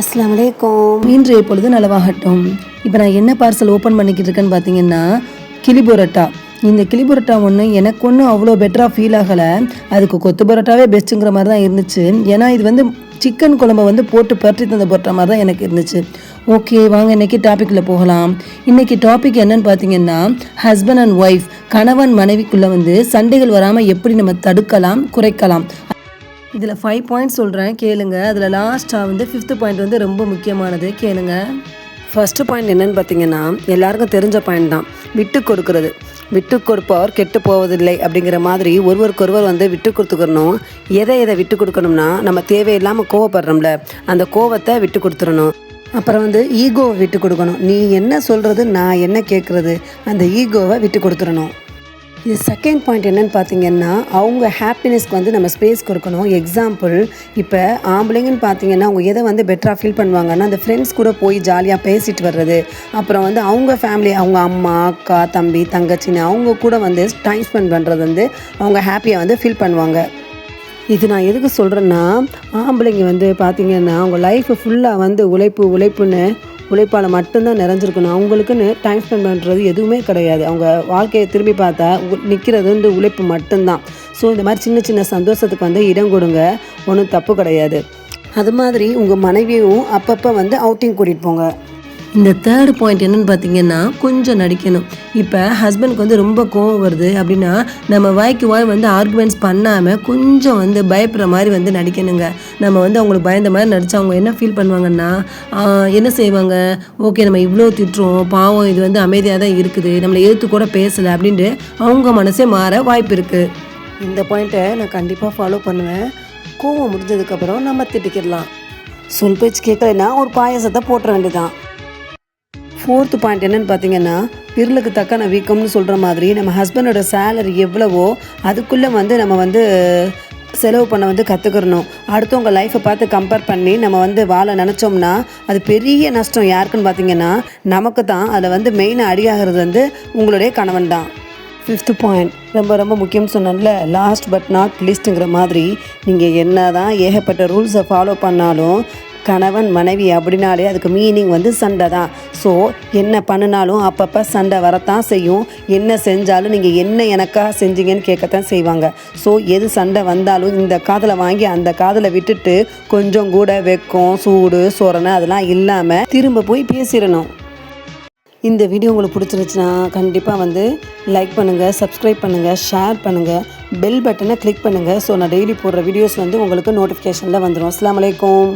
அஸ்ஸலாமு அலைக்கும். இன்றைய பொழுது நலவாகட்டும். இப்போ நான் என்ன பார்சல் ஓப்பன் பண்ணிக்கிட்டு இருக்கேன்னு பார்த்தீங்கன்னா கிளி பரோட்டா. இந்த கிளி பரோட்டா எனக்கு ஒன்றும் அவ்வளோ பெட்டராக ஃபீல் ஆகலை. அதுக்கு கொத்து பரோட்டாவே பெஸ்ட்டுங்கிற மாதிரி தான் இருந்துச்சு. ஏன்னா இது சிக்கன் குழம்பை போட்டு பரட்டி தந்த பரோட்டா மாதிரி தான் எனக்கு இருந்துச்சு. ஓகே, வாங்க இன்றைக்கி டாப்பிக்கில் போகலாம். இன்றைக்கி டாபிக் என்னன்னு பார்த்தீங்கன்னா ஹஸ்பண்ட் அண்ட் ஒய்ஃப், கணவன் மனைவிக்குள்ளே சண்டைகள் வராமல் எப்படி நம்ம தடுக்கலாம், குறைக்கலாம். இதில் 5 பாயிண்ட்ஸ் சொல்கிறேன், கேளுங்க. அதில் லாஸ்ட்டாக 5th பாயிண்ட் ரொம்ப முக்கியமானது, கேளுங்க. ஃபஸ்ட்டு பாயிண்ட் என்னென்னு பார்த்தீங்கன்னா எல்லாருக்கும் தெரிஞ்ச பாயிண்ட் தான், விட்டு கொடுக்கறது. விட்டு கொடுப்பவர் கெட்டு போவதில்லை அப்படிங்கிற மாதிரி ஒருவருக்கொருவர் விட்டு கொடுத்துக்கணும். எதை விட்டு கொடுக்கணும்னா, நம்ம தேவையில்லாமல் கோவப்படுறோம்ல, அந்த கோவத்தை விட்டு கொடுத்துடணும். அப்புறம் ஈகோவை விட்டு கொடுக்கணும். நீ என்ன சொல்கிறது, நான் என்ன கேட்குறது, அந்த ஈகோவை விட்டு கொடுத்துடணும். இது செகண்ட் பாயிண்ட் என்னென்னு பார்த்தீங்கன்னா, அவங்க ஹாப்பினஸ்க்கு நம்ம ஸ்பேஸ் கொடுக்கணும். எக்ஸாம்பிள், இப்போ ஆம்பளைங்கன்னு பார்த்தீங்கன்னா அவங்க எதை பெட்டராக ஃபீல் பண்ணுவாங்கன்னா, அந்த ஃப்ரெண்ட்ஸ் கூட போய் ஜாலியாக பேசிட்டு வர்றது, அப்புறம் அவங்க ஃபேமிலி, அவங்க அம்மா, அக்கா, தம்பி, தங்கச்சின்னு அவங்க கூட டைம் ஸ்பெண்ட் பண்ணுறது அவங்க ஹாப்பியாக ஃபீல் பண்ணுவாங்க. இது நான் எதுக்கு சொல்கிறேன்னா, ஆம்பளைங்க பார்த்தீங்கன்னா அவங்க லைஃப்பை ஃபுல்லாக உழைப்புன்னு உழைப்பால் மட்டும்தான் நிறைஞ்சிருக்கணும். அவங்களுக்குன்னு டைம் ஸ்பெண்ட் பண்ணுறது எதுவுமே கிடையாது. அவங்க வாழ்க்கையை திரும்பி பார்த்தா நிற்கிறது உழைப்பு மட்டும்தான். ஸோ இந்த மாதிரி சின்ன சின்ன சந்தோஷத்துக்கு இடம் கொடுங்க, ஒன்றும் தப்பு கிடையாது. அது மாதிரி உங்கள் மனைவியும் அப்பப்போ அவுட்டிங் கூட்டிகிட்டு போங்க. இந்த தேர்ட் பாயிண்ட் என்னென்னு பார்த்தீங்கன்னா, கொஞ்சம் நடிக்கணும். இப்போ ஹஸ்பண்டுக்கு ரொம்ப கோவம் வருது அப்படின்னா, நம்ம வாய்க்கு வாய் ஆர்குமெண்ட்ஸ் பண்ணாமல் கொஞ்சம் பயப்படுற மாதிரி நடிக்கணுங்க. நம்ம அவங்களுக்கு பயந்த மாதிரி நடித்தா அவங்க என்ன ஃபீல் பண்ணுவாங்கன்னா, என்ன செய்வாங்க, ஓகே நம்ம இவ்வளோ திட்டுறோம், பாவம் இது அமைதியாக தான் இருக்குது, நம்மளை எதிர்த்து கூட பேசலை அப்படின்ட்டு அவங்க மனசே மாற வாய்ப்பு இருக்குது. இந்த பாயிண்ட்டை நான் கண்டிப்பாக ஃபாலோ பண்ணுவேன். கோவம் முடிஞ்சதுக்கப்புறம் நம்ம திட்டிக்கிடலாம். சொல் பேச்சு கேட்கலைன்னா ஒரு பாயசத்தை போட்டுற வேண்டியதான். 4th பாயிண்ட் என்னென்னு பார்த்தீங்கன்னா, விரலுக்கு தக்கன வீக்கம்னு சொல்கிற மாதிரி நம்ம ஹஸ்பண்டோட சேலரி எவ்வளவோ அதுக்குள்ளே நம்ம செலவு பண்ண கற்றுக்கிறணும். அடுத்தவங்க லைஃப்பை பார்த்து கம்பேர் பண்ணி நம்ம வாழ நினச்சோம்னா அது பெரிய நஷ்டம். யாருக்குன்னு பார்த்தீங்கன்னா நமக்கு தான். அதில் மெயினாக அடியாகிறது உங்களுடைய கணவன் தான். 5th பாயிண்ட் ரொம்ப முக்கியம்னு சொன்னேன்ல, லாஸ்ட் பட் நாட் லீஸ்ட்டுங்கிற மாதிரி, நீங்கள் என்ன தான் ஏகப்பட்ட ரூல்ஸை ஃபாலோ பண்ணாலும் கணவன் மனைவி அப்படின்னாலே அதுக்கு மீனிங் சண்டை தான். ஸோ என்ன பண்ணினாலும் அப்பப்போ சண்டை வரத்தான் செய்யும். என்ன செஞ்சாலும் நீங்கள் என்ன எனக்காக செஞ்சீங்கன்னு கேட்கத்தான் செய்வாங்க. ஸோ எது சண்டை வந்தாலும் இந்த காதில் வாங்கி அந்த காதில் விட்டுட்டு கொஞ்சம் கூட வெக்கம், சூடு, சொரணை அதெல்லாம் இல்லாமல் திரும்ப போய் பேசிடணும். இந்த வீடியோ உங்களுக்கு பிடிச்சிருச்சுன்னா கண்டிப்பாக லைக் பண்ணுங்கள், சப்ஸ்கிரைப் பண்ணுங்கள், ஷேர் பண்ணுங்கள், பெல் பட்டனை கிளிக் பண்ணுங்கள். ஸோ நான் டெய்லி போடுற வீடியோஸ் உங்களுக்கு நோட்டிஃபிகேஷனில் வந்துடும். அஸ்ஸலாமு அலைக்கும்.